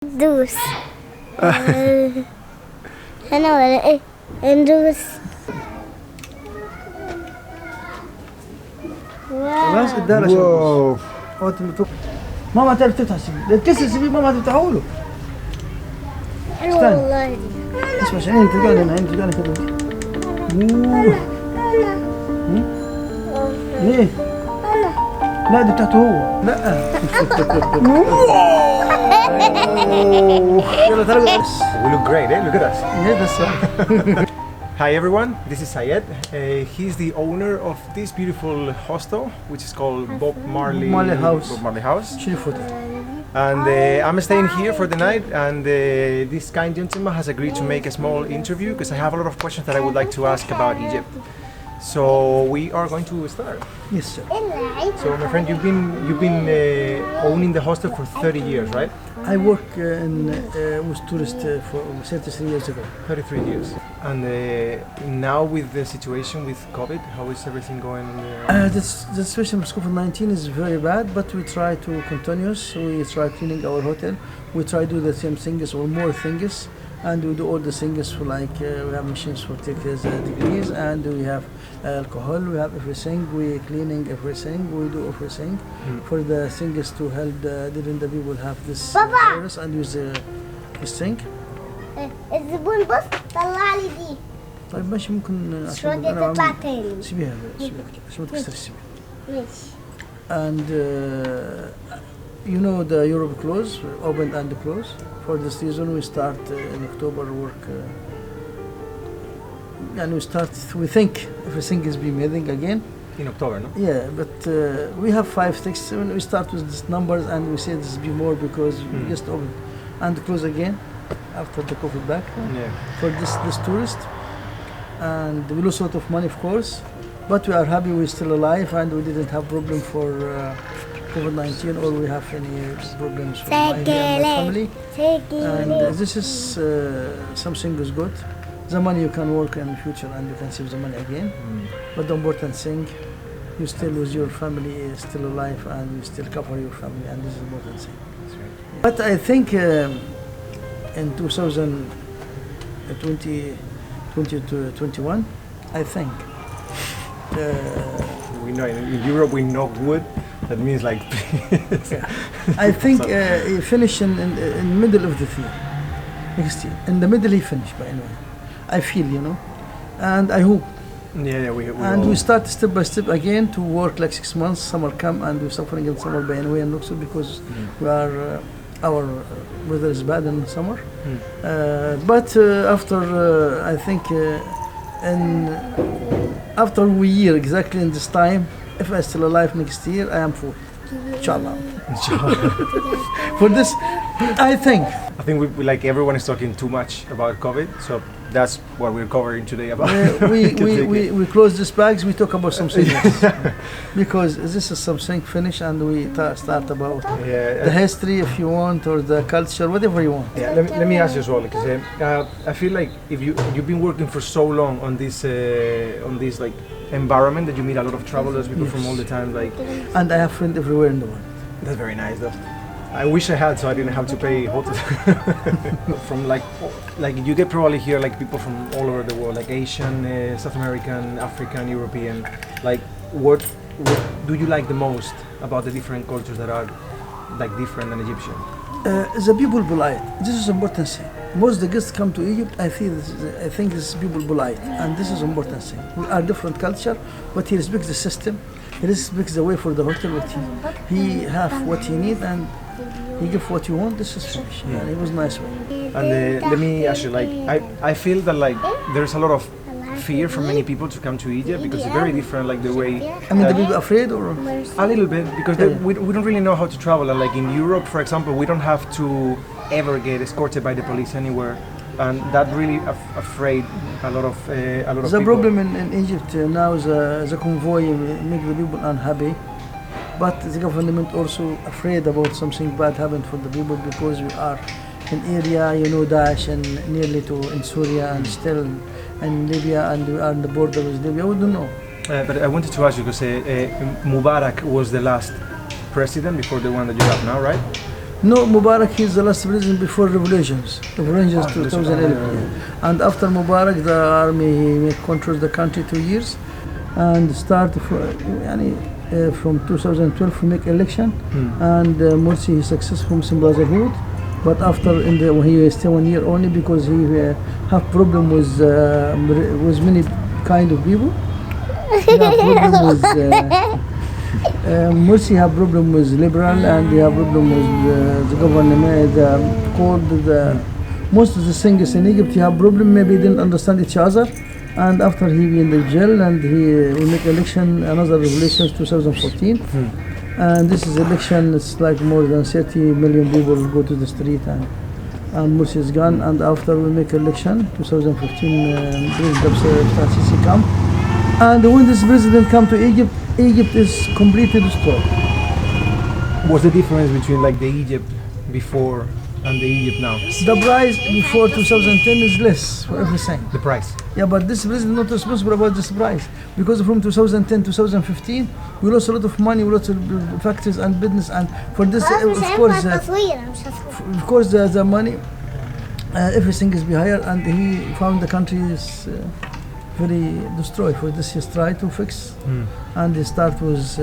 دوس هنا ولا ايه ندوس خلاص اداها واو ماما تعرف تفتح السبيل لا تكسر السبيل ماما تفتحه له حلوة استنى. والله دي اسمع عشان انت تلقاني هنا انت تلقاني كده ليه؟ لا دي بتاعته هو لا يلا تعالوا بس We look great, eh? Look at us. ايه بس Hi everyone, this is Saeid. He's the owner of this beautiful hostel, which is called Bob Marley House. Bob Marley House. شيل الفوطة And I'm staying here for the night, and this kind gentleman has agreed to make a small interview because I have a lot of questions that I would like to ask about Egypt. So we are going to start. يس سير So my friend, you've been owning the hostel for 30 years, right? I work with tourists for 33 years ago 33 years. And now with the situation with COVID, how is everything going? The situation with COVID-19 is very bad, but we try to continue. We try cleaning our hotel. We try to do the same things or more things, and we do all the things for like we have machines for take degrees, and we have alcohol. We have everything. We cleaning everything. We do everything for the things to help the people have this virus and use this thing. الزبون بص طلع لي دي طيب ماشي ممكن مش راضية تطلع تاني سيبيها عشان ما تكسرش السبيل. ماشي And you know the Europe close, opened and closed. For this season we start in October work. And we think everything is be moving again. In October, no? Yeah, but we have 5, 6, 7. We start with these numbers and we say this be more because we just open and close again after the COVID back Yeah. for this tourist. And we lose a lot of money, of course, but we are happy we're still alive and we didn't have problem for COVID-19 or we have any problems for my family. And this is something is good. The money you can work in the future and you can save the money again. But the important thing, you still with your family still alive and you still cover your family and this is the important thing. That's right. But I think in 2020 to 21, I think We know in Europe we know wood. That means like. I think he finished in middle of the year, next year. In the middle he finished by anyway. I feel, and I hope. Yeah, we And all, we start step by step again to work like 6 months. Summer come and we're suffering in summer by anyway in Luxor because we are our weather is bad in summer. But after I think after a year exactly in this time, if I'm still alive next year, I am full. Inshallah. For this, I think. I think we like everyone is talking too much about COVID, so that's what we're covering today about. We close these bags. We talk about something else because this is something finished, and we start about the history, if you want, or the culture, whatever you want. Yeah, let me ask you as well, because I feel like if you've been working for so long on this like environment that you meet a lot of travelers, people from all the time, like. And I have friends everywhere in the world. That's very nice, though. I wish I had, so I didn't have to pay hotels. From like you get probably here like people from all over the world, like Asian, South American, African, European. Like, what do you like the most about the different cultures that are like different than Egyptian? The people polite. This is important thing. Most the guests come to Egypt. I think this is people polite, and this is important thing. We are different culture, but he respects the system. He respects the way for the hotel. What he have what he need and. You give what you want. This is finished, and it was nice way. And let me ask you, like, I feel that like there's a lot of fear from many people to come to Egypt because it's very different, like the way. I mean, the people afraid or a little bit because we don't really know how to travel. And like in Europe, for example, we don't have to ever get escorted by the police anywhere, and that really afraid a lot of the people. problem in Egypt now is the convoy make the people unhappy. But the government also afraid about something bad happened for the people because we are in area, Daesh and nearly to in Syria and still in Libya and we are on the border with Libya. We don't know. But I wanted to ask you because Mubarak was the last president before the one that you have now, right? No, Mubarak is the last president before revolutions. Revolutions Ah, 2011. And after Mubarak, the army controls the country 2 years, and from 2012 we make election, and Morsi is successful Muslim Brotherhood. But after when he stay 1 year only because he have problem with many kind of people. He have problem with Morsi have problem with liberal, and he have problem with the government. Most of the things in Egypt, he have problem. Maybe didn't understand each other, and after he be in the jail, and he will make election another revolution 2014. And this is election. It's like more than 30 million people go to the street, and Morsi is gone. And after we make election 2015, President Sisi come. And when this president come to Egypt, Egypt is completely destroyed. What's the difference between like the Egypt before and the Egypt now? The price before 2010 is less for everything. The price. Yeah, but this president not responsible about this price, because from 2010 2015 we lost a lot of money, we lost factories and business, and for this of course the money, everything is higher, and he found the country is very destroyed. For this he tried to fix, and he start with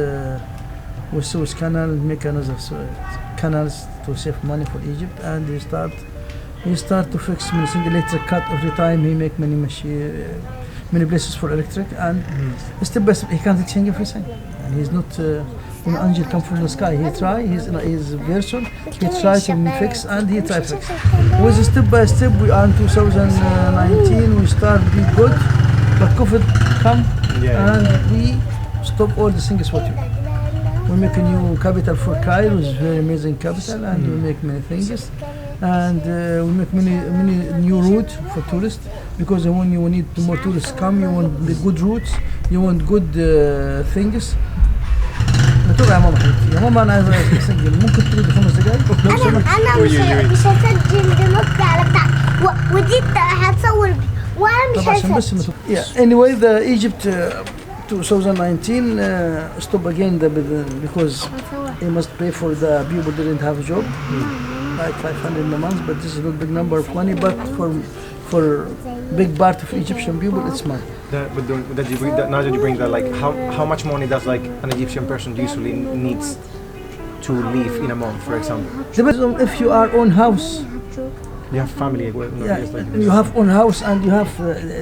Suez Canal, make another canals to save money for Egypt, and he start to fix many things, electric cut every time. He make many places for electric, and step by step he can't change everything. And he's not when angel come from the sky. He try, he's a version. He try to fix, and he try fix. With step by step, we are in 2019. We start be good, but COVID come, and we stop all the things what we do. We make a new capital for Cairo, it's a very amazing capital, and we make many things. And we make many new routes for tourists, because when you need more tourists come, you want the good routes, you want good things. طبعا يا ماما حبيبتي، يا ماما انا عايز اسجل، ممكن تريد 5 دقايق؟ انا مش هسجل دلوقتي على بتاع ودي هتصور وانا مش هسجل. Yeah. Anyway, the Egypt 2019 stop again because he must pay for the people didn't have a job, like 500 in a month. But this is not big number of money, but for big part of Egyptian people, it's money. Now that you bring that, like how much money does like an Egyptian person usually needs to live in a month, for example? Depends on if you are own house. You have family. Well, no, Yeah, like you have own house, and you have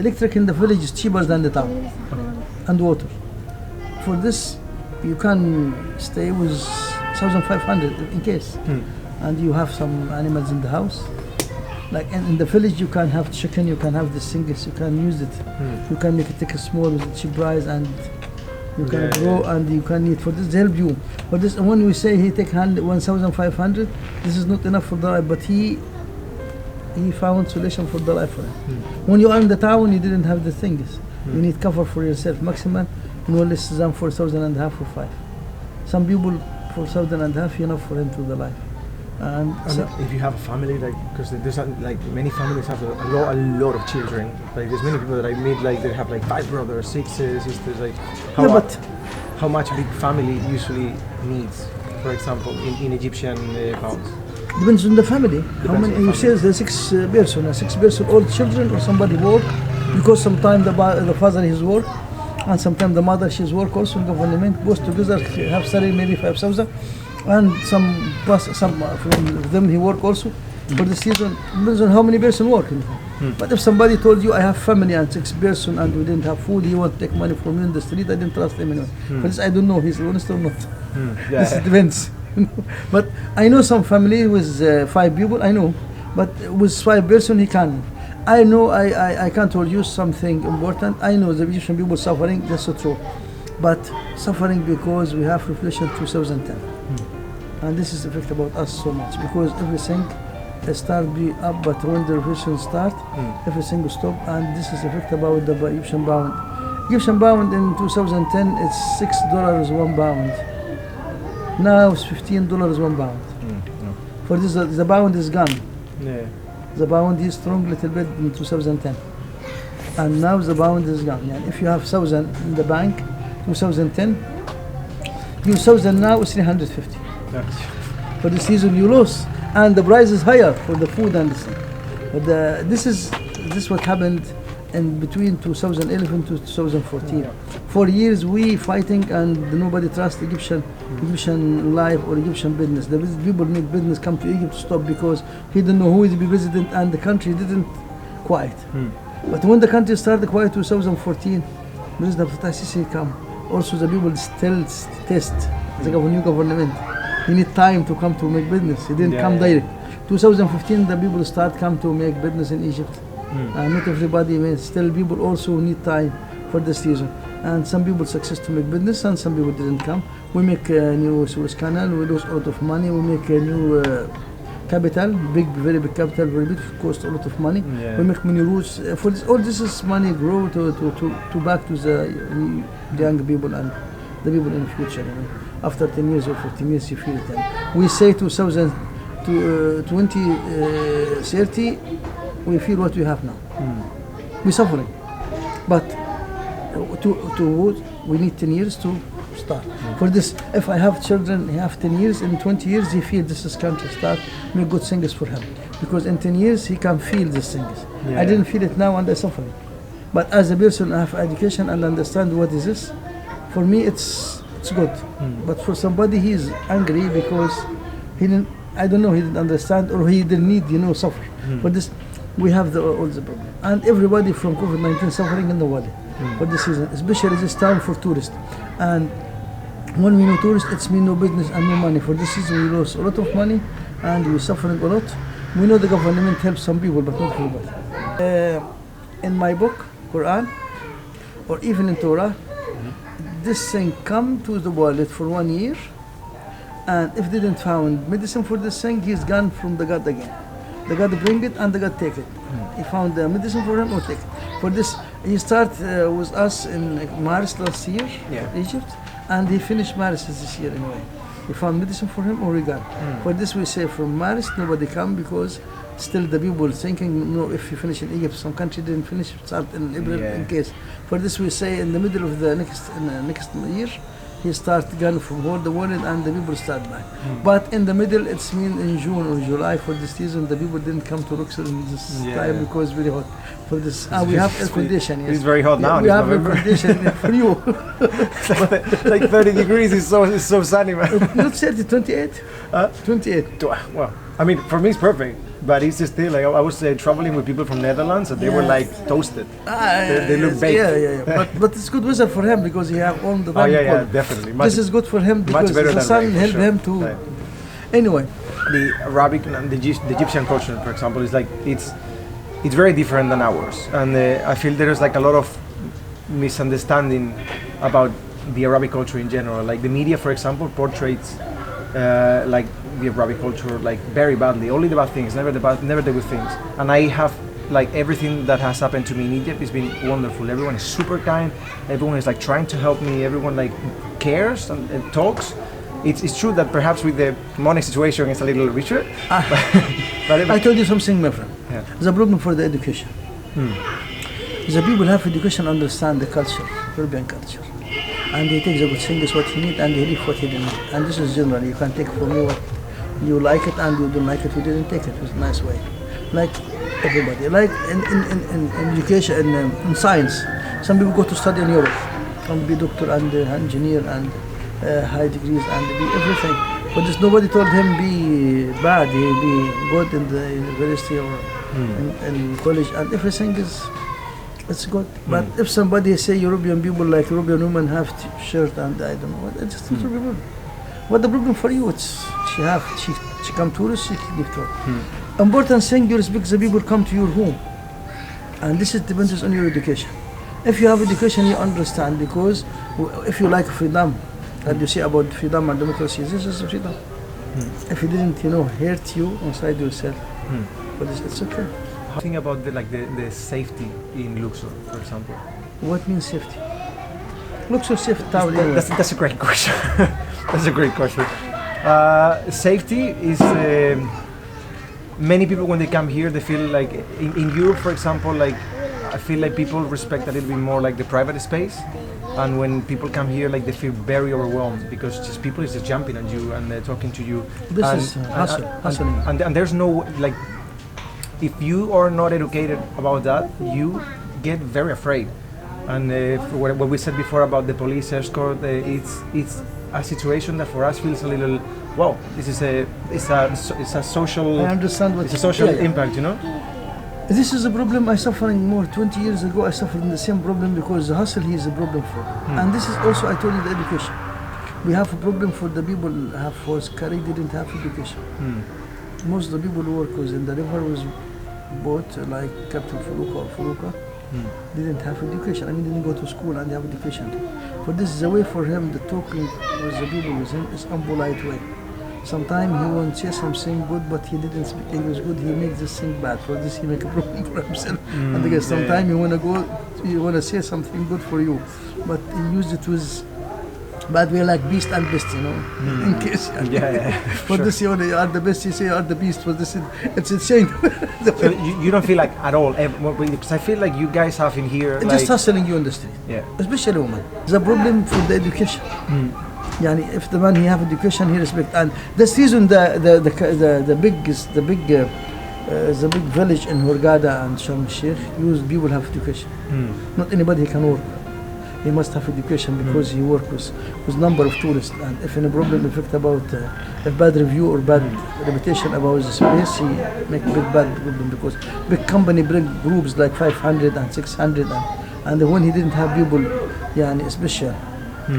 electric in the village is cheaper than the town, and water. For this, you can stay with 1,500 in case, and you have some animals in the house. Like in the village, you can have chicken, you can have the things, you can use it. You can make it take a small with a cheap price, and you can grow, and you can eat. For this, help you. For this, when we say he take 1,500, this is not enough for the life, but he found solution for the life for him. When you are in the town, you didn't have the things. You need cover for yourself, maximum no less than 4,500 or 5. Some people 4,500 enough for him to the life. And so if you have a family, like, because there's like many families have a lot of children. Like there's many people that I meet, like they have like 5 brothers, 6 sisters. Like how much a big family usually needs, for example, in Egyptian pounds? depends on the family. How many you say the 6 person, all children, or somebody work, because sometimes the father his work, and sometimes the mother she's work also in government. Both together have salary maybe 5,000. And some from them he work also for the season. Depends on how many person working. But if somebody told you I have family and 6 person and we didn't have food, he want to take money from you in the street, I didn't trust him anyway. For this I don't know he's honest or not. This depends. But I know some family with 5 people. I know, but with 5 person he can. I know I can't tell you something important. I know the Egyptian people suffering. That's so true, but suffering because we have revolution 2010. And this is affect about us so much, because everything start be up, but when the revolution start, everything will stop, and this is affect about the Egyptian pound. Egyptian pound in 2010 it's $6 1 pound. Now it's $15 1 pound. For this the pound is gone. Yeah. The pound is strong little bit in 2010, and now the pound is gone. And if you have 1,000 in the bank, 2010, your 1,000 now is 350. For the season you lose, and the price is higher for the food and this thing. But this is what happened in between 2011 to 2014. 4 years we fighting and nobody trusts Egyptian life or Egyptian business. The people make business come to Egypt to stop because he didn't know who is the president and the country didn't quiet. But when the country started quiet 2014, President Fattah Sisi come. Also the people still test the new government. He need time to come to make business. He didn't come direct. 2015 the people start come to make business in Egypt. Not everybody, still people also need time for the season. And some people success to make business and some people didn't come. We make a new Suez Canal, we lose a lot of money, we make a new capital, very big capital, very big, cost a lot of money. We make many routes. For this, all this is money grow to back to the young people and the people in the future. After 10 years or 15 years you feel them. We say 2030 we feel what we have now. We're suffering. But we need 10 years to start. For this, if I have children, he have 10 years, in 20 years he feel this is country start, make good things for him. Because in 10 years he can feel these things. I didn't feel it now and I'm suffering. But as a person I have education and understand what is this, for me it's good. But for somebody he is angry because he didn't understand or he didn't need, suffer. For this, we have all the problem. And everybody from COVID-19 suffering in the world for this season, especially this time for tourists. And when we know tourists, it's mean no business and no money. For this season we lose a lot of money and we're suffering a lot. We know the government helps some people, but not everybody. In my book, Quran, or even in Torah, this thing come to the wallet for 1 year, and if they didn't found medicine for this thing, he's gone from the God again. The God bring it and the God take it. He found the medicine for him or take it. For this, he start with us in March last year, Egypt, and he finished March this year anyway. We found medicine for him or we got. For this we say from March nobody come because still the people thinking, if you finish in Egypt, some country didn't finish, start in April in case. For this we say in the middle of the next year, he start going from all the world and the people start back. But in the middle, it's mean in June or July for this season, the people didn't come to Luxor in this time because it's very hot. For this, we have air condition. It's very hot now. We have air condition for you. like 30 degrees is so sunny, man. Not 30, 28. 28. Well, I mean, for me it's perfect. But it's still like I was traveling with people from Netherlands and they were like toasted. They look baked. But it's good weather for him because he have on the definitely. This is good for him because the sun help him to. Right. Anyway, the Arabic and the Egyptian culture, for example, is like it's very different than ours, and I feel there is like a lot of misunderstanding about the Arabic culture in general. Like the media, for example, portrays like the Arabic culture like very badly, only the bad things, never the good things. And I have like everything that has happened to me in Egypt has been wonderful. Everyone is super kind, everyone is like trying to help me, everyone like cares and talks. It's true that perhaps with the money situation it's a little richer. But I told you something, my friend. There's a problem for the education. The people have education, understand the culture, European culture. And they take the good things what he need and they leave what he didn't need. And this is general. You can take from you what you like it and you don't like it, you didn't take it. It's a nice way. Like everybody. Like in education, in science. Some people go to study in Europe and be doctor and engineer and high degrees and be everything. But just nobody told him be bad, he be good in the university or in college and everything is it's good. But if somebody say European people like European women have shirt and I don't know what, it's just not a problem. What the problem for you? It's she come tourist, she give to her. Important thing you respect the people come to your home, and this is depends on your education. If you have education, you understand because if you like freedom, and you say about freedom and democracy, this is freedom. If it didn't, hurt you inside yourself, but it's okay. Think about the safety in Luxor, for example. What means safety? Luxor safe town. That's a great question. That's a great question. Safety is many people when they come here they feel like in Europe, for example, like I feel like people respect a little bit more like the private space. And when people come here, like they feel very overwhelmed because just people is just jumping on you and talking to you. This and, is hustling. and there's no like, if you are not educated about that, you get very afraid. And what we said before about the police escort, it's a situation that for us feels a little, wow, this is it's a social. I understand what it's a social impact, you know. This is a problem I suffering more. 20 years ago I suffered in the same problem because the hustle here is a problem for. And this is also, I told you, the education. We have a problem for the people who have forced career, didn't have education. Most of the people who work was in the river was boat, like Captain Furuka or Furuka, didn't have education. I mean, didn't go to school and have education. For this is a way for him, the talking with the people with him is unpolite way. Sometimes he won't say something good, but he didn't speak English good. He makes this thing bad. For this, he make a problem for himself. And again, sometimes you wanna say something good for you, but he used it with bad way, like beast and beast, you know. In case. For this, you are the best. You say you are the beast. For this, it's insane. So you don't feel like at all, because I feel like you guys have in here Just like, hustling you in the street. Yeah. Especially women. The problem for the education. Yani if the man he have education, he respect. And this reason the big village in Hurghada and Sharm el-Sheikh use people have education. Not anybody can work. He must have education because he work with number of tourists. And if any problem affect about a bad review or bad reputation about the space, he make bad problem because big company bring groups like 500 and 600 and when he didn't have people, yani special.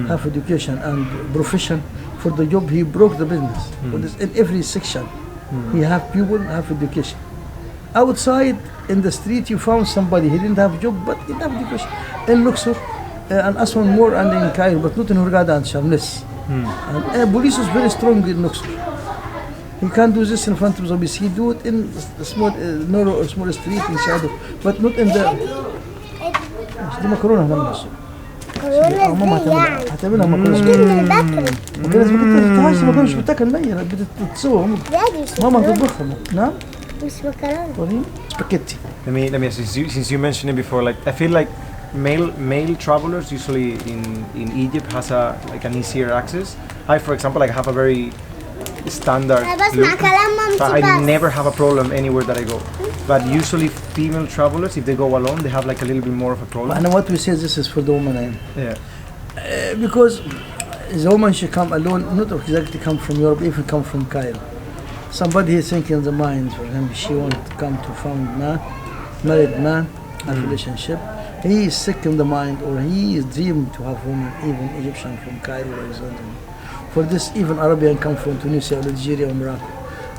Have education and profession for the job, he broke the business. For this, in every section, he have people have education. Outside in the street, you found somebody he didn't have job, but he have education. In Luxor and Aswan more, and in Cairo, but not in Hurghada and Sharm el-Sheikh. Police is very strong in Luxor. He can't do this in front of the police. He do it in the small, narrow or small street in shadow, but not in the. دي مكرونه هنا من الصبح. ماما هتعملها مكرونه مكرونه مش بتاكل نيه بتتسوى ماما هتطبخها. نعم مش مكرونه سباكيتي. Let me ask you, since you mentioned it before, like I feel like male travelers usually in Egypt has an easier access. I, for example, like have a very standard look, so I never have a problem anywhere that I go. But usually female travelers, if they go alone, they have like a little bit more of a problem. And what we say, this is for the woman. Yeah. Because the woman, she come alone, not exactly come from Europe, even come from Cairo. Somebody is thinking in the mind for him, she want to come to found man, married man, a relationship. He is sick in the mind, or he is dreaming to have woman, even Egyptian from Cairo or Alexandria. For this, even Arabian come from Tunisia, Algeria, or Morocco.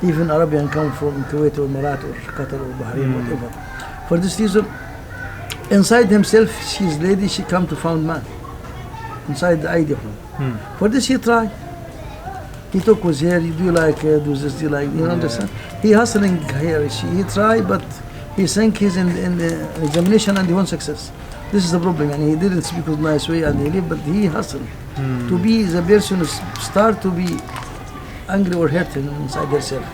Even Arabian come from Kuwait or Marat or Qatar or Bahrain, whatever. For this reason, inside himself, she's lady, she come to found man. Inside the idea of him. For this, he try. He talk with her, you do like, do this, do like, you understand? He hustling here, he try, but he think he's in the examination and he wants success. This is the problem, and he didn't speak with nice way and he live, but he hustle. To be the person start to be angry or hurting inside herself.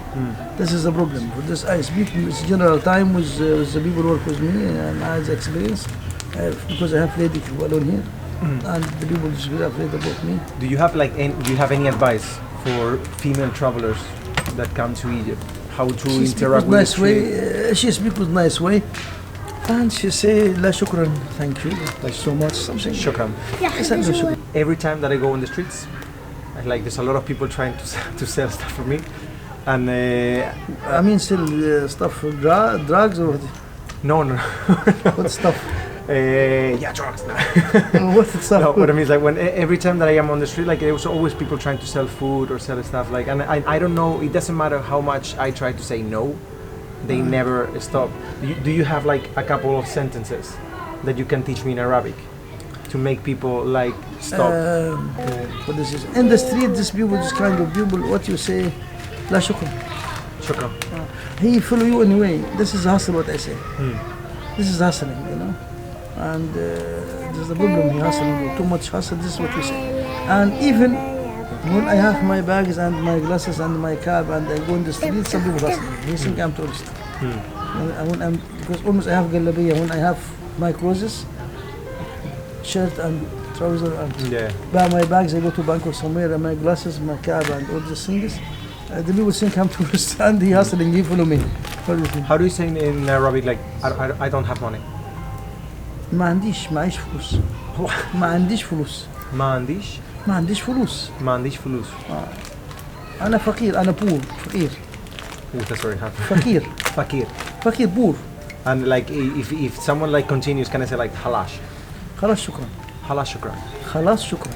This is the problem. For this, I speak with general time with the people who work with me and I have experience because I have lady alone here, and the people is very afraid about me. Do you have any advice for female travelers that come to Egypt? How to interact with nice way? She speak with nice way, and she say la shukran, thank you, like so much, something. Shukran. Every time that I go on the streets, like there's a lot of people trying to sell stuff for me, and I mean sell stuff, drugs or what? No. What stuff? Yeah, drugs. What stuff? No, what I mean is like when every time that I am on the street, like there's always people trying to sell food or sell stuff, like, and I don't know. It doesn't matter how much I try to say no, they never stop. Do you have like a couple of sentences that you can teach me in Arabic to make people like stop? What this is in the street, this people, this kind of people, what you say, la shukran. Shukran. He follow you anyway. This is hustle, what I say. This is hustling, you know. And this is the problem, he hustling, too much hustle, this is what we say. And even when I have my bags and my glasses and my cab and I go in the street, some people hustling. They think I'm tourist. Because almost I have galabiya, when I have my clothes, shirt and trouser and Yeah. buy my bags. I go to bank or somewhere, and my glasses, my cab, and all these things. The people think I'm tourist, and he hustling. He follow me. What do you think? How do you say in Arabic like I don't have money? ما عنديش معيش فلوس. ما عنديش فلوس. ما عنديش ما عنديش فلوس. ما عنديش فلوس. أنا فقير. أنا poor. فقير. Oh, that's very hard. فقير. Fakir. فقير poor. And like if someone like continues, can I say like halash? خلاص شكرا. Halash shukran. خلاص شكرا.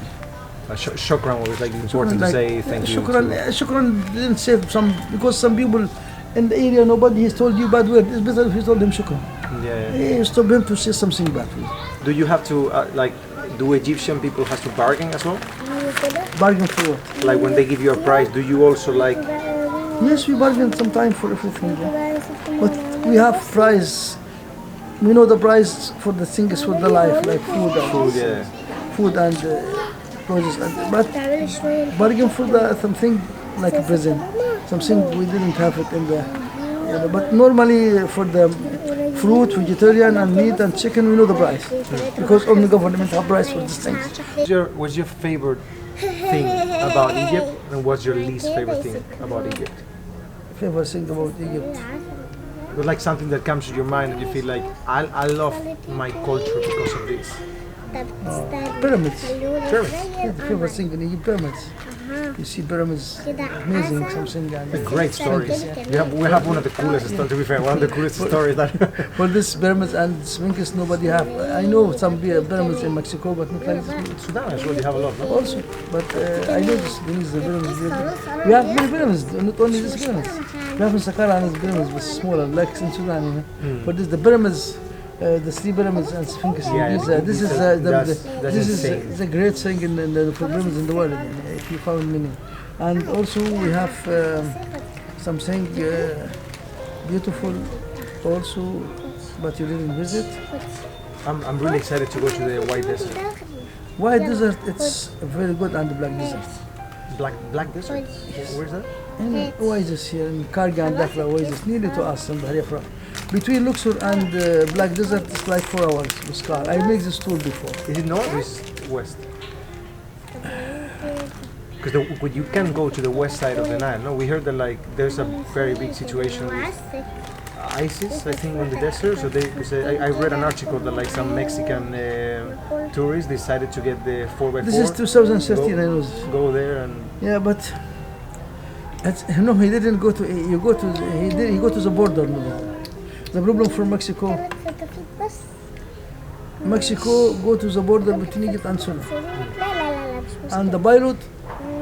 Shukran was like important to like, say thank you. شكرا. شكرا didn't say some because some people in the area nobody has told you bad word. It's better if you told him shukran. Yeah. Stop him to say something bad. Do you have to like? Do Egyptian people have to bargain as well? Bargain for what? Like when they give you a price, do you also like? Yes, we bargain sometimes for everything. Yeah. But we have price. We know the price for the things for the life, like food and food and clothes. But bargain for the something like a present, something we didn't have it in the. But normally for the fruit, vegetarian and meat and chicken, we know the price because only government have price for these things. What's your favorite thing about Egypt, and what's your least favorite thing about Egypt? Favorite thing about Egypt. But like something that comes to your mind and you feel like I love my culture because of this. Pyramids. Pyramids. Yeah, the favorite thing in Egypt, pyramids. You see pyramids, amazing something. A great stories. We have one of the coolest stories. To be fair, one of the coolest stories that. For this pyramids and Sphinx, nobody have. I know some pyramids in Mexico, but not like this. Sudan as well. You have a lot. No? Also, but I know this. There is the pyramids. We have many pyramids, not only this pyramids. We have in Saqqara and pyramids, but smaller, like in Sudan. You know. But this the pyramids. The three pyramids and Sphinx. This is the great thing in the pyramids in the world. If you found many, and also we have something beautiful also, but you didn't visit. I'm really excited to go to the White Desert. White Desert, it's very good, and the Black Desert. Black Desert? Yes. Where's that? In Oasis here in Karga and Dakla Oasis, nearly to us in Bahariya. Between Luxor and Black Desert, it's like 4 hours with car. I made this tour before. Is it north or is it west? Because you can go to the west side of the Nile. No, we heard that like there's a very big situation with ISIS, I think, on the desert. So I read an article that like some Mexican tourists decided to get the 4x4. This is 2013, I know. Go there and. Yeah, but no, he didn't go to. He go to the border. No. The problem for Mexico go to the border between Egypt and Sudan. And the pilot,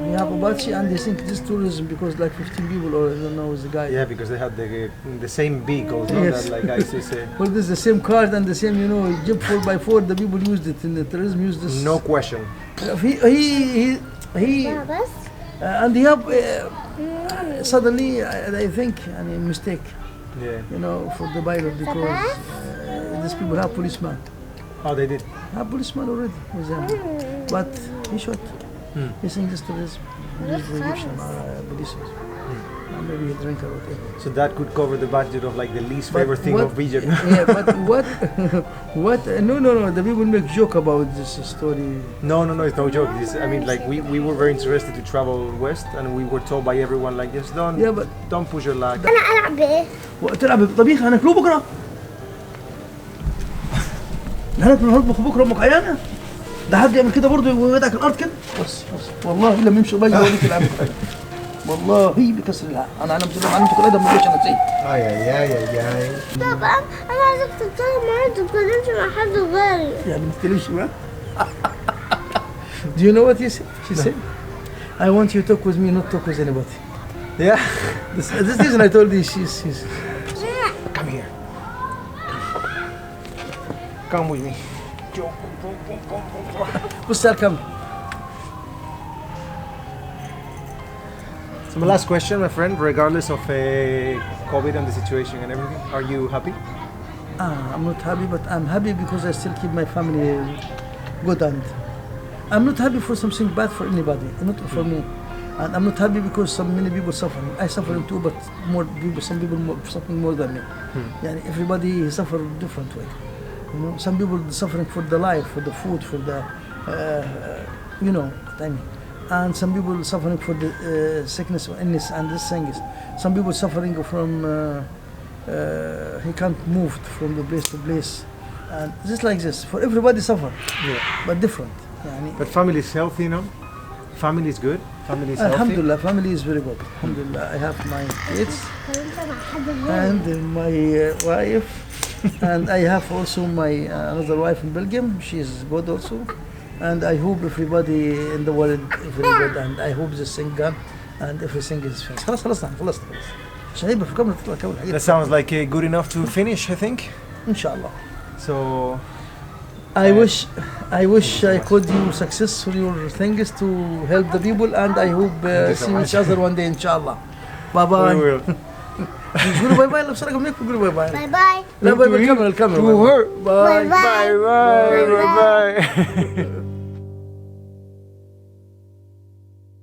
we have a Bachi, and they think this tourism because like 15 people or I don't know is the guy. Yeah, because they had the same vehicles, no? Yes. That, like ISIS. Well, this is the same cars and the same, Jeep 4x4. The people used it in the tourism. Used this. No question. He and he have suddenly I think mistake. Yeah. For the pilot because these people have policemen. Oh, they did. Have policemen already with them, but he shot. He think this tourism, Egyptian police. And maybe he drank or whatever. So that could cover the budget of like the least favorite thing of Egypt. Yeah, but what? No. The people make joke about this story. No, it's no joke. I mean, like we were very interested to travel west, and we were told by everyone like just don't push your luck. أنا ألعب إيه؟ تلعب بالطبيخ هناكلوه بكره. هنطبخ بكره أمك عيانة. ده حد يعمل كده برضه ويدعك الأرض كده. بص والله لما يمشي باجي أوريك العب. والله بكسر العقل. أنا علمت كل هذا ما بقولش أنا زي. Ay. طبعا أنا عايزك تتكلم معايا ما تتكلمش مع حد غيري. يعني ما تتكلمش معاه. Do you know what she said? I want you to talk with me, not talk with anybody. Yeah. This reason I told you she's. Come here. Come with me. بص come. So my last question, my friend, regardless of COVID and the situation and everything, are you happy? I'm not happy, but I'm happy because I still keep my family good, and I'm not happy for something bad for anybody, not for me. And I'm not happy because many people suffering. I suffering too, but some people suffering more than me. Yani everybody suffer different way. Some people suffering for the life, for the food, for the you know what I mean. And some people suffering for the sickness or illness and these things. Some people suffering from he can't move from the place to place, and just like this. For everybody suffer, Yeah. but different. يعني. But family is healthy, you know? Family is good? Family is healthy? Alhamdulillah, family is very good. Alhamdulillah, I have my kids and my wife, and I have also my another wife in Belgium. She is good also, and I hope everybody in the world is very good, and I hope this thing gone and everything is finished. خلاص خلصنا خلصت عشان يبقى في الكاميرا تطلع كاميرا That حقيقة. sounds like good enough to finish, I think. إن شاء الله. So, I wish I could do success for your things to help the people, and I hope you so see much. each other one day إن شاء الله. Bye bye. we will. قولوا باي باي لو بصراحة منك قولوا باي باي. باي باي لا باي باي To الكاميرا to her. باي. باي باي. Bye bye. Bye bye.